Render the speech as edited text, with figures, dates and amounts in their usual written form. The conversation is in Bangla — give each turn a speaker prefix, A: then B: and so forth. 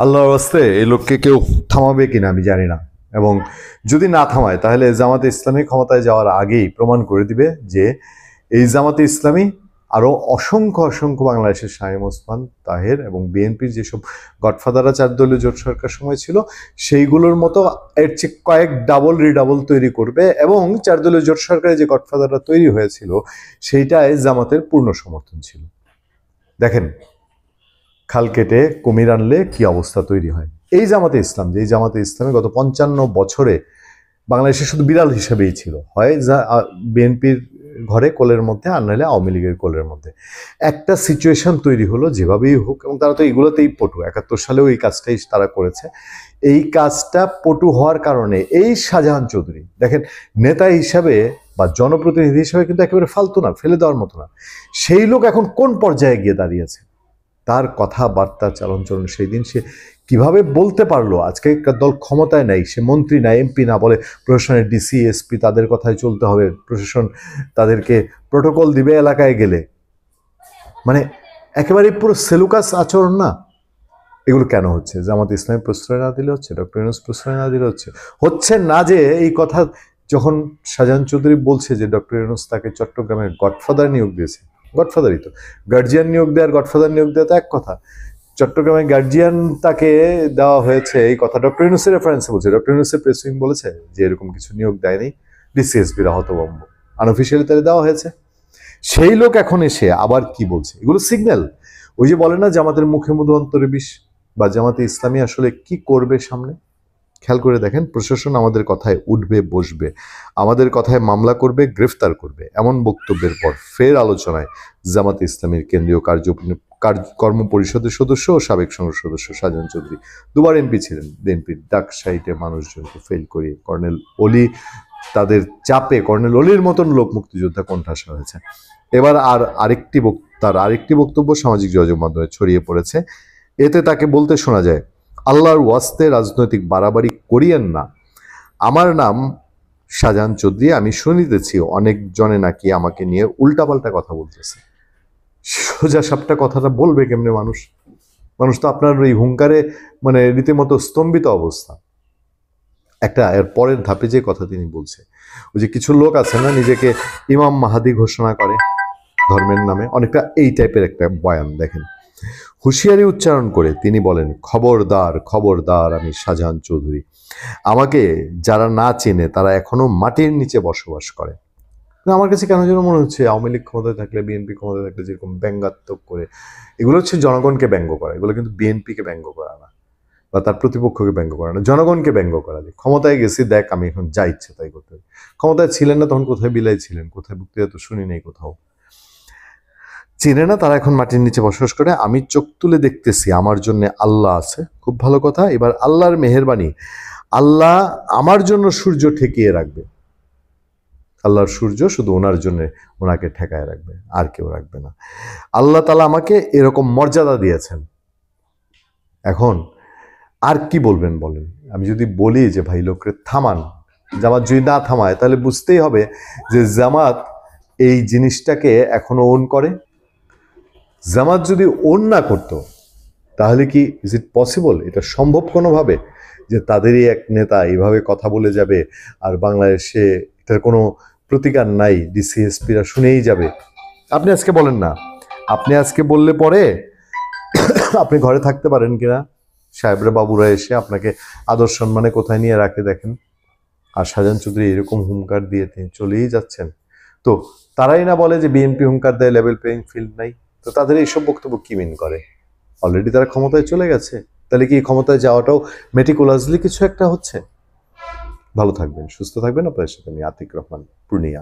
A: আল্লাহর রাস্তে এই লোককে কেউ থামাবে কিনা আমি জানি না। এবং যদি না থামায় তাহলে জামাতে ইসলামী ক্ষমতায় যাওয়ার আগেই প্রমাণ করে দিবে যে এই জামাতে ইসলামী আরো অসংখ্য অসংখ্য বাংলাদেশের শামীম ওসমান তাহের এবং বিএনপির যেসব গডফাদাররা 4 দলীয় জোট সরকার সময় ছিল সেইগুলোর মতো এর চেয়ে কয়েক ডাবল রিডাবল তৈরি করবে। এবং 4 দলীয় জোট সরকারে যে গডফাদাররা তৈরি হয়েছিল সেইটায় জামাতের পূর্ণ সমর্থন ছিল। দেখেন খাল কেটে কুমির আনলে কি অবস্থা তৈরি হয়। এই জামাতে ইসলাম, যে জামাতে ইসলামে গত 55 বছরে বাংলাদেশে শুধু বিড়াল হিসেবেই ছিল, হয় বিএনপির ঘরে কোলের মধ্যে আর নাহলে আওয়ামী লীগের কোলের মধ্যে। একটা সিচুয়েশন তৈরি হলো যেভাবেই হোক, এবং তারা তো এগুলোতেই পটু, 71 সালেও এই কাজটাই তারা করেছে। এই কাজটা পটু হওয়ার কারণে এই শাহজাহান চৌধুরী দেখেন নেতা হিসাবে বা জনপ্রতিনিধি হিসাবে কিন্তু একেবারে ফালতু না, ফেলে দেওয়ার মতো না। সেই লোক এখন কোন পর্যায়ে গিয়ে দাঁড়িয়েছে, তার কথাবার্তা চালন সেই দিন সে কিভাবে বলতে পারলো আজকে দল ক্ষমতায় নাই, সে মন্ত্রী না, এমপি না, বলে প্রশাসনের ডিসি এসপি তাদের কথায় চলতে হবে, প্রশাসন তাদেরকে প্রোটোকল দিবে এলাকায় গেলে। মানে একেবারে পুরো সেলুকাস আচরণ না। এগুলো কেন হচ্ছে? জামাত ইসলামী প্রশ্রয় না দিলে হচ্ছে, ডক্টর ইউনূস প্রশ্রয় না দিলে হচ্ছে না। যে এই কথা যখন শাহজাহান চৌধুরী বলছে যে ডক্টর ইউনূস তাকে চট্টগ্রামের গডফাদার নিয়োগ দিয়েছে, গডফাদারই তো, গার্জিয়ান নিয়োগ দেওয়ার গডফাদার নিয়োগ দেওয়া তো এক কথা। চট্টগ্রামের গার্জিয়ান তাকে দেওয়া হয়েছে এই কথা ডক্টর ইউনূসের রেফারেন্সে বলছে। ডক্টর ইউনূসের প্রেস উইং বলেছে যে এরকম কিছু নিয়োগ দেয়নি, ডিসিএসপিরা হতভম্ব, আনঅফিসিয়ালি তাদের দেওয়া হয়েছে। সেই লোক এখন এসে আবার কি বলছে? এগুলো সিগন্যাল। ওই যে বলে না জামাতের মুখে মধু অন্তরে বিষ, বা জামাতে ইসলামী আসলে কি করবে সামনে। খেয়াল করে দেখেন, প্রশাসন আমাদের কথায় উঠবে বসবে, আমাদের কথায় মামলা করবে, গ্রেফতার করবে, এমন বক্তব্যের পর ফের আলোচনায় জামাতে ইসলামীর কেন্দ্রীয় কর্ম পরিষদের সদস্য ও সাবেক সংসদ সদস্য শাহজাহান চৌধুরী, দুবার এমপি ছিলেন, বিএনপির ডাক সাইটে মানুষজনকে ফেল করিয়ে কর্নেল অলি, তাদের চাপে কর্নেল অলির মতন লোক মুক্তিযোদ্ধা কণ্ঠাসা হয়েছে। এবার তার আরেকটি বক্তব্য সামাজিক যোগাযোগ মাধ্যমে ছড়িয়ে পড়েছে। এতে তাকে বলতে শোনা যায়, আল্লাহর ওয়াস্তে রাজনৈতিক বাড়াবাড়ি করিয়েন না, আমার নাম শাহজাহান চৌধুরী, আমি শুনিতেছি অনেক জনে নাকি আমাকে নিয়ে উল্টাপাল্টা কথা বলতেছে। সোজা সাপটা কথাটা বলবে কেমনে মানুষ? মানুষ তো আপনার ওই হুঙ্কারে মানে রীতিমতো স্তম্ভিত অবস্থা। একটা এর পরের ধাপে যে কথা তিনি বলছে, ওই যে কিছু লোক আছে না নিজেকে ইমাম মাহাদি ঘোষণা করে ধর্মের নামে, অনেকটা এই টাইপের একটা বয়ান। দেখেন, হুঁশিয়ারি উচ্চারণ করে তিনি বলেন, খবরদার খবরদার, আমি শাহজাহান চৌধুরী, আমাকে যারা না চেনে তারা এখনো মাটির নিচে বসবাস করে। আমার কাছে কেন যেন মনে হচ্ছে আওয়ামী লীগ ক্ষমতায় থাকলে, বিএনপি ক্ষমতায় থাকলে যেরকম ব্যঙ্গাত্মক করে, এগুলো হচ্ছে জনগণকে ব্যঙ্গ করা, এগুলো কিন্তু বিএনপিকে ব্যঙ্গ করা না, বা তার প্রতিপক্ষকে ব্যঙ্গ করা না, জনগণকে ব্যঙ্গ করা। যে ক্ষমতায় গেছি, দেখ আমি এখন যা ইচ্ছে তাই করতে পারি। ক্ষমতায় ছিলেন না তখন কোথায় বিলাই ছিলেন, কোথায় বক্তৃতা তো শুনি নেই কোথাও। চিনে না, তারা এখন মাটির নিচে বসবাস করে। আমি চোখ তুলে দেখতেছি আমার জন্য আল্লাহ আছে, খুব ভালো কথা। এবার আল্লাহর মেহেরবানি, আল্লাহ আমার জন্য সূর্য ঠেকিয়ে রাখবে, আল্লাহর সূর্য শুধু ওনার জন্য ওনাকে ঠেকায় রাখবে, আর কেউ রাখবে না। আল্লাহ তাআলা আমাকে এরকম মর্যাদা দিয়েছেন। এখন আর কি বলবেন বলেন? আমি যদি বলি যে ভাই লোকরে থামান, জামাত যদি না থামায় তাহলে বুঝতেই হবে যে জামাত এই জিনিসটাকে এখনো ওন করে। জামাত যদি ওন না করতো তাহলে কি ইজ ইট পসিবল, এটা সম্ভব কোনোভাবে যে তাদেরই এক নেতা এইভাবে কথা বলে যাবে আর বাংলাদেশে এটার কোনো প্রতিকার নাই, ডিসিএসপিরা শুনেই যাবে? আপনি আজকে বলেন না, আপনি আজকে বললে পরে আপনি ঘরে থাকতে পারেন কিনা? সাহেবরা বাবুরা এসে আপনাকে আদর সম্মানে কোথায় নিয়ে রাখে দেখেন। আর শাহজাহান চৌধুরী এরকম হুঙ্কার দিয়ে তিনি চলেই যাচ্ছেন। তো তারাই না বলে যে বিএনপি হুঙ্কার দেয় লেভেল প্লেইং ফিল্ড নাই? তো তাদের এইসব বক্তব্য কি মিন করে? অলরেডি তারা ক্ষমতায় চলে গেছে, তাহলে কি ক্ষমতায় যাওয়াটাও মেটিকুলাসলি কিছু একটা হচ্ছে? ভালো থাকবেন, সুস্থ থাকবেন। আপনাদের সাথে আমি আতিক রহমান, পূর্ণিয়া।